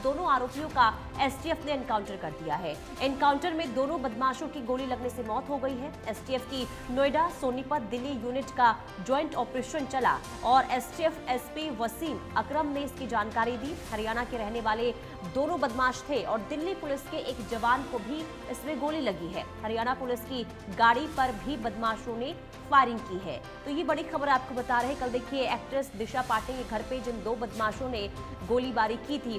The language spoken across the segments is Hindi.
दोनों आरोपियों का एसटीएफ ने एनकाउंटर कर दिया है। एनकाउंटर में दोनों बदमाशों की गोली लगने से मौत हो गई है। एसटीएफ की नोएडा, सोनीपत, दिल्ली यूनिट का ज्वाइंट ऑपरेशन चला और एसटीएफ एसपी वसीम अकरम ने इसकी जानकारी दी। हरियाणा के रहने वाले दोनों बदमाश थे और दिल्ली पुलिस के एक जवान को भी इसमें गोली लगी है। हरियाणा पुलिस की गाड़ी पर भी बदमाशों ने फायरिंग की है। तो ये बड़ी खबर आपको बता रहे हैं। कल देखिए एक्ट्रेस दिशा पाटिल के घर पे जिन दो बदमाशों ने गोलीबारी की थी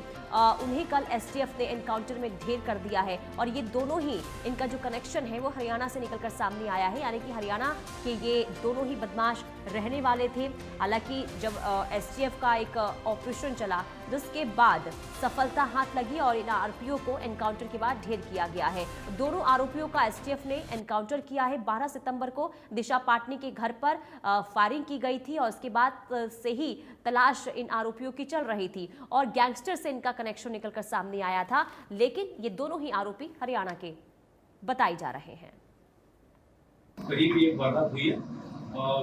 उन्हें कल एसटीएफ ने एनकाउंटर में ढेर कर दिया है और ये दोनों ही, इनका जो कनेक्शन है वो हरियाणा से निकलकर सामने आया है, यानी कि हरियाणा के ये दोनों ही बदमाश रहने वाले थे। हालांकि जब एसटीएफ का एक ऑपरेशन चला जिसके बाद सफलता हाथ लगी और इन आरोपियों को एनकाउंटर के बाद ढेर किया गया है। दोनों आरोपियों का एसटीएफ ने एनकाउंटर किया है। 12 सितंबर को दिशा पाटनी के घर पर फायरिंग की गई थी और उसके बाद से ही तलाश इन आरोपियों की चल रही थी और गैंगस्टर से इनका कनेक्शन निकलकर सामने आया था। लेकिन ये दोनों ही आरोपी हरियाणा के बताए जा रहे हैं। करीब एक वारदात हुई है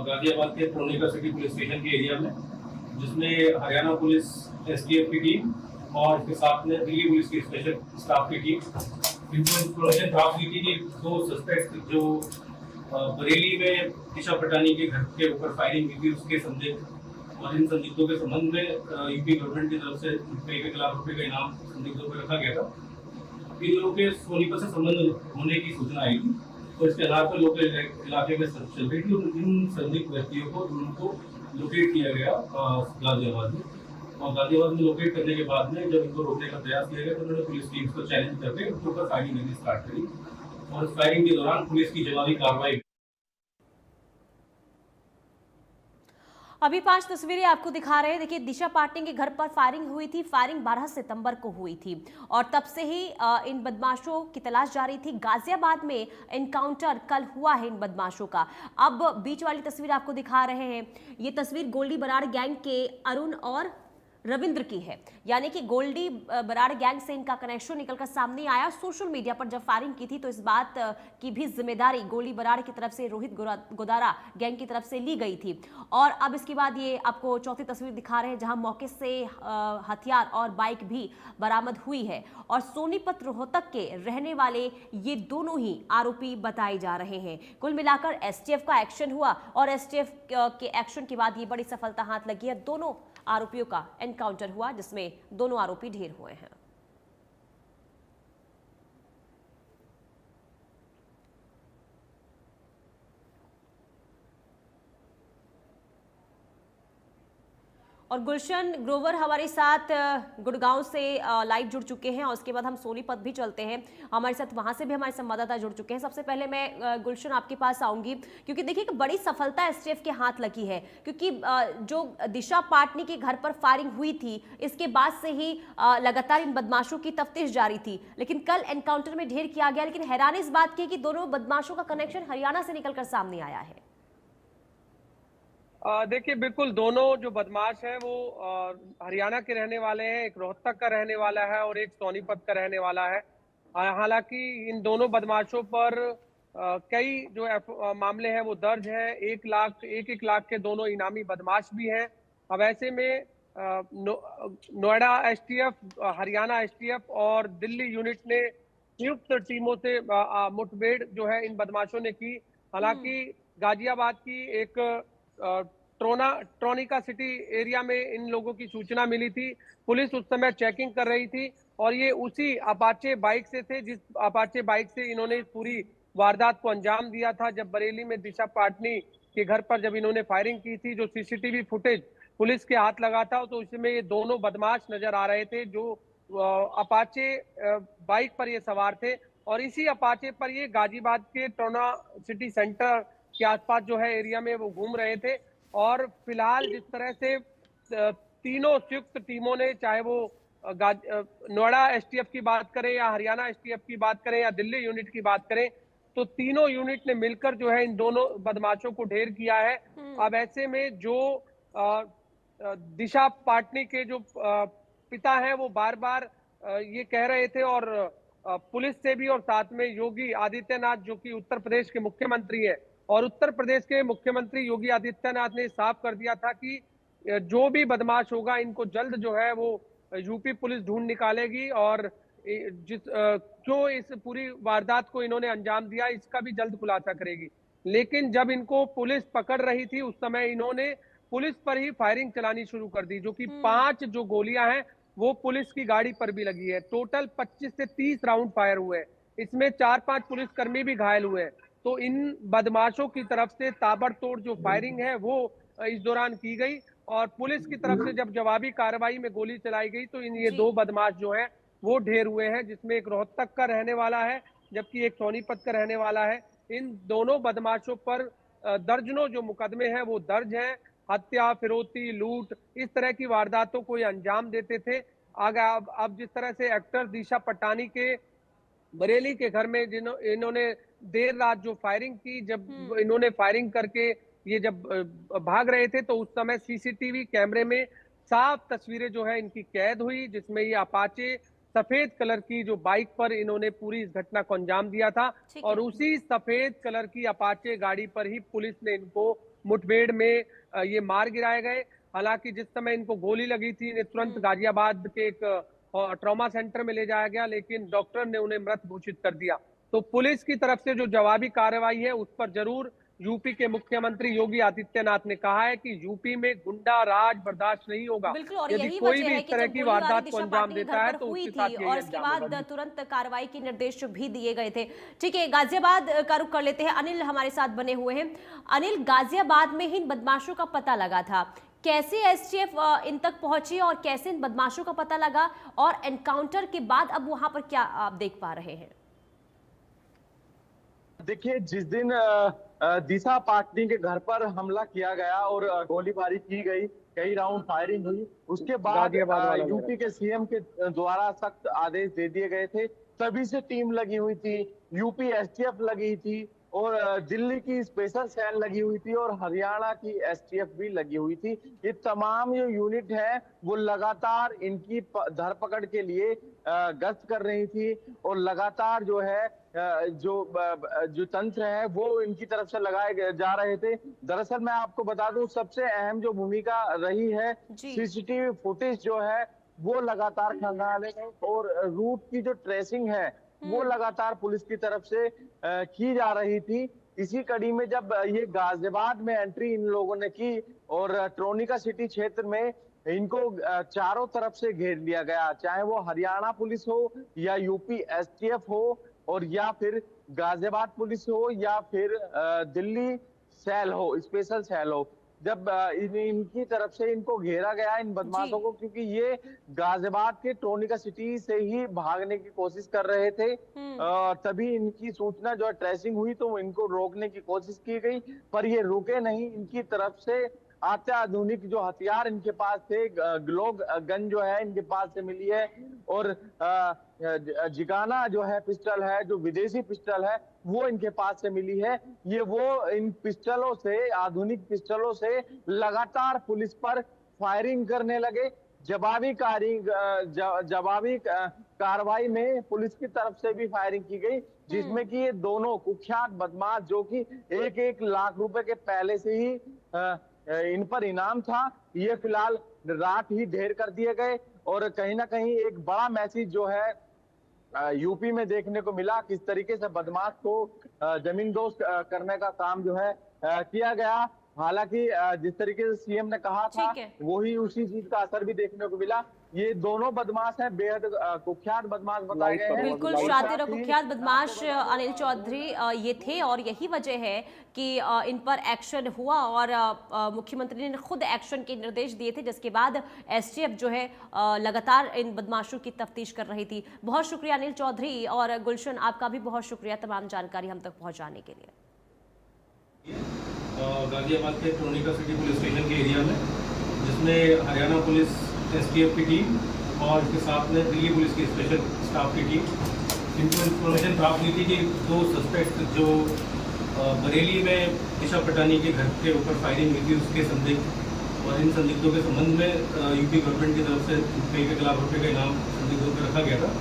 गाजियाबाद के ट्रोनिका सिटी पुलिस स्टेशन के एरिया में, जिसमें हरियाणा पुलिस एसटीएफ की टीम और इसके साथ में दिल्ली पुलिस की स्पेशल स्टाफ की टीम इनको इंफॉर्मेशन प्राप्त हुई थी कि दो सस्पेक्ट जो बरेली में दिशा पटानी के घर के ऊपर फायरिंग हुई थी उसके संदिग्ध और इन संदिग्धों के संबंध में यूपी गवर्नमेंट की तरफ से 1 लाख रुपए का इनाम संदिग्धों पर रखा गया था। इन लोगों के सोनीपत से संबंध होने की सूचना आई थी तो इसके आधार पर लोकल इलाके में सर्च चल रही थी और इन संदिग्ध व्यक्तियों को उनको लोकेट किया गया गाजियाबाद में। और गाजियाबाद में लोकेट करने के बाद में जब इनको रोकने का प्रयास किया गया तो उन्होंने पुलिस टीम्स को चैलेंज करके उनके ऊपर फायरिंग करनी स्टार्ट करी और इस फायरिंग के दौरान पुलिस की जवाबी कार्रवाई। अभी 5 तस्वीरें आपको दिखा रहे हैं। देखिए दिशा पाटिल के घर पर फायरिंग हुई थी। फायरिंग 12 सितंबर को हुई थी और तब से ही इन बदमाशों की तलाश जारी थी। गाजियाबाद में एनकाउंटर कल हुआ है इन बदमाशों का। अब बीच वाली तस्वीर आपको दिखा रहे हैं। ये तस्वीर गोल्डी बराड़ गैंग के अरुण और रविंद्र की है, यानी कि गोल्डी बराड़ गैंग से इनका कनेक्शन निकलकर सामने आया। सोशल मीडिया पर जब फायरिंग की थी तो इस बात की भी जिम्मेदारी गोली बराड़ की तरफ से रोहित गोदारा गैंग की तरफ से ली गई थी। और अब इसके बाद ये आपको चौथी तस्वीर दिखा रहे हैं जहां मौके से हथियार और बाइक भी बरामद हुई है और सोनीपत रोहतक के रहने वाले ये दोनों ही आरोपी बताए जा रहे हैं। कुल मिलाकर एसटीएफ का एक्शन हुआ और एसटीएफ के एक्शन के बाद ये बड़ी सफलता हाथ लगी है। दोनों आरोपियों का एनकाउंटर हुआ जिसमें दोनों आरोपी ढेर हुए हैं। और गुलशन ग्रोवर हमारे साथ गुड़गांव से लाइव जुड़ चुके हैं और उसके बाद हम सोनीपत भी चलते हैं। हमारे साथ वहां से भी हमारे संवाददाता जुड़ चुके हैं। सबसे पहले मैं गुलशन आपके पास आऊंगी क्योंकि देखिए कि बड़ी सफलता एसटीएफ के हाथ लगी है, क्योंकि जो दिशा पाटनी के घर पर फायरिंग हुई थी इसके बाद से ही लगातार इन बदमाशों की तफ्तीश जारी थी, लेकिन कल एनकाउंटर में ढेर किया गया। लेकिन हैरानी इस बात की कि दोनों बदमाशों का कनेक्शन हरियाणा से निकलकर सामने आया है। देखिए बिल्कुल दोनों जो बदमाश हैं वो हरियाणा के रहने वाले हैं। एक रोहतक का रहने वाला है और एक सोनीपत का रहने वाला है। हालांकि इन दोनों बदमाशों पर कई जो मामले हैं वो दर्ज हैं। 1 लाख के दोनों इनामी बदमाश भी हैं। अब ऐसे में नोएडा एसटीएफ, हरियाणा एसटीएफ और दिल्ली यूनिट ने संयुक्त टीमों से मुठभेड़ जो है इन बदमाशों ने की। हालांकि गाजियाबाद की एक ट्रोनिका सिटी एरिया में इन लोगों की सूचना मिली थी। पुलिस उस समय चेकिंग कर रही थी और ये उसी अपाचे बाइक से थे जिस अपाचे बाइक से इन्होंने इस पूरी वारदात को अंजाम दिया था। जब बरेली में दिशा पाटनी के घर पर जब इन्होंने फायरिंग की थी, जो सीसीटीवी फुटेज पुलिस के हाथ लगा था तो उसमें ये दोनों बदमाश नजर आ रहे थे जो अपाचे बाइक पर ये सवार थे और इसी अपाचे पर ये गाजियाबाद के ट्रोना सिटी सेंटर के आसपास जो है एरिया में वो घूम रहे थे। और फिलहाल जिस तरह से तीनों संयुक्त टीमों ने, चाहे वो नोएडा एसटीएफ की बात करें या हरियाणा एसटीएफ की बात करें या दिल्ली यूनिट की बात करें, तो तीनों यूनिट ने मिलकर जो है इन दोनों बदमाशों को ढेर किया है। अब ऐसे में जो दिशा पाटनी के जो पिता हैं वो बार बार ये कह रहे थे और पुलिस से भी और साथ में योगी आदित्यनाथ जो कि उत्तर प्रदेश के मुख्यमंत्री है, और उत्तर प्रदेश के मुख्यमंत्री योगी आदित्यनाथ ने साफ कर दिया था कि जो भी बदमाश होगा इनको जल्द जो है वो यूपी पुलिस ढूंढ निकालेगी और क्यों इस पूरी वारदात को इन्होंने अंजाम दिया इसका भी जल्द खुलासा करेगी। लेकिन जब इनको पुलिस पकड़ रही थी उस समय इन्होंने पुलिस पर ही फायरिंग चलानी शुरू कर दी, जो कि 5 जो गोलियां हैं वो पुलिस की गाड़ी पर भी लगी है। टोटल 25 से 30 राउंड फायर हुए हैं, इसमें 4-5 पुलिसकर्मी भी घायल हुए हैं। तो इन बदमाशों की तरफ से ताबड़तोड़ जो फायरिंग है वो इस दौरान की गई और पुलिस की तरफ से जब जवाबी कार्रवाई में गोली चलाई गई तो ये 2 बदमाश जो हैं वो ढेर हुए हैं, जिसमें एक रोहतक का रहने वाला है जबकि एक सोनीपत का रहने वाला है। इन दोनों बदमाशों पर दर्जनों जो मुकदमे हैं वो दर्ज हैं। हत्या, फिरौती, लूट, इस तरह की वारदातों को ये अंजाम देते थे। अब जिस तरह से एक्टर दिशा पटानी के बरेली के घर में इन्होंने देर रात जो फायरिंग की, जब इन्होंने फायरिंग करके ये जब भाग रहे थे तो उस समय सीसीटीवी कैमरे में साफ तस्वीरें जो है इनकी कैद हुई, जिसमें ये अपाचे सफेद कलर की जो बाइक पर इन्होंने पूरी इस घटना को अंजाम दिया था और उसी सफेद कलर की अपाचे गाड़ी पर ही पुलिस ने इनको मुठभेड़ में ये मार गिराए गए। हालांकि जिस समय इनको गोली लगी थी इन्हें तुरंत गाजियाबाद के एक ट्रॉमा सेंटर में ले जाया गया, लेकिन डॉक्टर ने उन्हें मृत घोषित कर दिया। तो पुलिस की तरफ से जो जवाबी कार्रवाई है उस पर जरूर यूपी के मुख्यमंत्री योगी आदित्यनाथ ने कहा है कि यूपी में गुंडा राज बर्दाश्त नहीं होगा। यदि कोई भी इस तरह की वारदात को अंजाम देता है तो हुई थी और इसके बाद तुरंत कार्रवाई के निर्देश भी दिए गए थे। ठीक है, गाजियाबाद का रुख कर लेते हैं। अनिल हमारे साथ बने हुए हैं। अनिल, गाजियाबाद में ही इन बदमाशों का पता लगा था, कैसे एसटीएफ इन तक पहुंची और कैसे इन बदमाशों का पता लगा और एनकाउंटर के बाद अब वहां पर क्या आप देख पा रहे हैं? देखिए, जिस दिन दिशा पाटनी के घर पर हमला किया गया और गोलीबारी की गई, कई राउंड फायरिंग हुई, उसके बाद यूपी के सीएम के द्वारा सख्त आदेश दे दिए गए थे। तभी से टीम लगी हुई थी, यूपी एसटीएफ लगी थी और दिल्ली की स्पेशल सेल लगी हुई थी और हरियाणा की एसटीएफ भी लगी हुई थी। ये तमाम जो यूनिट है वो लगातार इनकी धरपकड़ के लिए गश्त कर रही थी और लगातार जो है जो तंत्र है वो इनकी तरफ से लगाए जा रहे थे। दरअसल मैं आपको बता दूं, सबसे अहम जो भूमिका रही है, सीसीटीवी फुटेज जो है वो लगातार खंगाले गए और रूट की जो ट्रेसिंग है वो लगातार पुलिस की तरफ से की जा रही थी। इसी कड़ी में जब ये गाजियाबाद में एंट्री इन लोगों ने की और ट्रोनिका सिटी क्षेत्र में इनको चारों तरफ से घेर लिया गया, चाहे वो हरियाणा पुलिस हो या यूपी एसटीएफ हो और या फिर गाजियाबाद पुलिस हो या फिर दिल्ली सेल हो, स्पेशल सेल हो। जब इनकी तरफ से इनको घेरा गया, इन बदमाशों को, क्योंकि ये गाजियाबाद के ट्रोनिका सिटी से ही भागने की कोशिश कर रहे थे, तभी इनकी सूचना जो है ट्रेसिंग हुई तो इनको रोकने की कोशिश की गई, पर ये रुके नहीं। इनकी तरफ से अत्याधुनिक जो हथियार इनके पास थे, ग्लोक गन जो है इनके पास से मिली है और जिगाना जो है पिस्टल है, जो विदेशी पिस्टल है वो इनके पास से मिली है। ये वो इन पिस्टलों से, आधुनिक पिस्टलों से लगातार पुलिस पर फायरिंग करने लगे। जवाबी कार्रवाई में पुलिस की तरफ से भी फायरिंग की गई, जिसमें कि ये दोनों कुख्यात बदमाश जो कि 1-1 लाख रुपए के पहले से ही इन पर इनाम था, ये फिलहाल रात ही ढेर कर दिए गए। और कहीं ना कहीं एक बड़ा मैसेज जो है यूपी में देखने को मिला, किस तरीके से बदमाश को जमींदोज करने का काम जो है किया गया। हालांकि जिस तरीके से सीएम ने कहा था वही उसी चीज का असर भी देखने को मिला। ये दोनों बदमाश हैं, बेहद कुख्यात बदमाश बताए गए हैं। बिल्कुल शातिर और कुख्यात बदमाश अनिल चौधरी ये थे और यही वजह है कि इन पर एक्शन हुआ और मुख्यमंत्री ने खुद एक्शन के निर्देश दिए थे, जिसके बाद एसटीएफ जो है लगातार इन बदमाशों की तफ्तीश कर रही थी। बहुत शुक्रिया अनिल चौधरी और गुलशन, आपका भी बहुत शुक्रिया तमाम जानकारी हम तक पहुंचाने के लिए। गाजियाबाद के ट्रोनिका सिटी पुलिस स्टेशन के एरिया में, जिसमें हरियाणा पुलिस एसटीएफ की टीम और इसके साथ में दिल्ली पुलिस की स्पेशल स्टाफ की टीम, इनको इन्फॉर्मेशन प्राप्त हुई थी कि 2 सस्पेक्ट जो बरेली में दिशा पटानी के घर के ऊपर फायरिंग हुई थी उसके संदिग्ध, और इन संदिग्धों के संबंध में यूपी गवर्नमेंट की तरफ से कई लाख रुपये का इनाम संदिग्धों पर रखा गया था।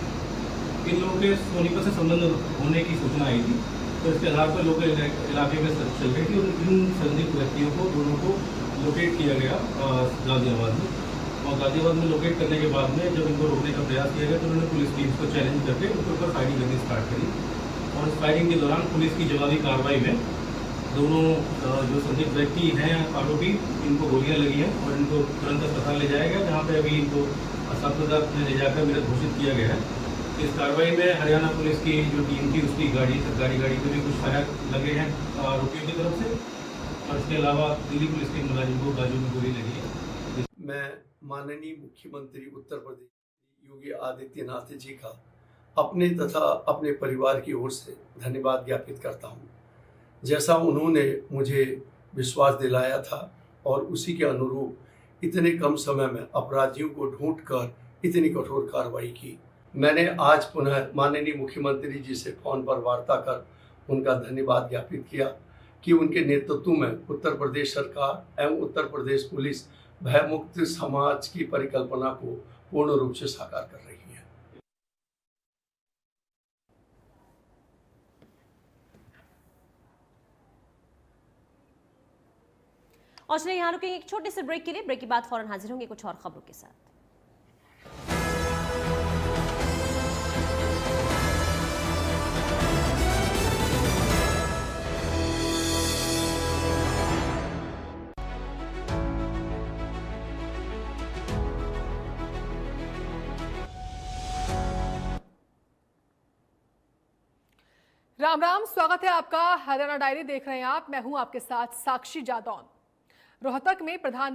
इन लोगों के सोनीपत से संबंध होने की सूचना आई थी, तो इसके आधार पर लोकल इलाके में सर्च चल रही थी और इन संदिग्ध व्यक्तियों को, दोनों को लोकेट किया गया गाजियाबाद में। और गाजियाबाद में लोकेट करने के बाद में जब इनको रोकने का प्रयास किया गया तो उन्होंने पुलिस टीम को चैलेंज करके उनके ऊपर फायरिंग करनी स्टार्ट करी। और इस फायरिंग के दौरान पुलिस की जवाबी कार्रवाई में दोनों जो संदिग्ध व्यक्ति हैं आरोपी, इनको गोलियां लगी हैं और इनको तुरंत अस्पताल ले जाया गया, जहाँ पे अभी इनको अस्पताल में ले जाकर मृत घोषित किया गया है। इस कार्रवाई में हरियाणा पुलिस की जो टीम थी उसकी गाड़ी, सरकारी गाड़ी में भी कुछ फायर लगे हैं आरोपियों की तरफ से, और इसके अलावा दिल्ली पुलिस के मुलाजिम को बाजू में गोली लगी है। मैं माननीय मुख्यमंत्री उत्तर प्रदेश योगी आदित्यनाथ जी का अपने तथा अपने परिवार की ओर से धन्यवाद ज्ञापित करता हूँ। जैसा उन्होंने मुझे विश्वास दिलाया था और उसी के अनुरूप इतने कम समय में अपराधियों को ढूंढकर इतनी कठोर कार्रवाई की। मैंने आज पुनः माननीय मुख्यमंत्री जी से फोन पर वार्ता कर उनका धन्यवाद ज्ञापित किया कि उनके नेतृत्व में उत्तर प्रदेश सरकार एवं उत्तर प्रदेश पुलिस भयमुक्त समाज की परिकल्पना को पूर्ण रूप से साकार कर रही है। और चलिए यहाँ रुकेंगे एक छोटे से ब्रेक के लिए। ब्रेक के बाद फौरन हाजिर होंगे कुछ और खबरों के साथ। राम राम, स्वागत है आपका। हरियाणा डायरी देख रहे हैं आप, मैं हूं आपके साथ साक्षी जादौन। रोहतक में प्रधानमंत्री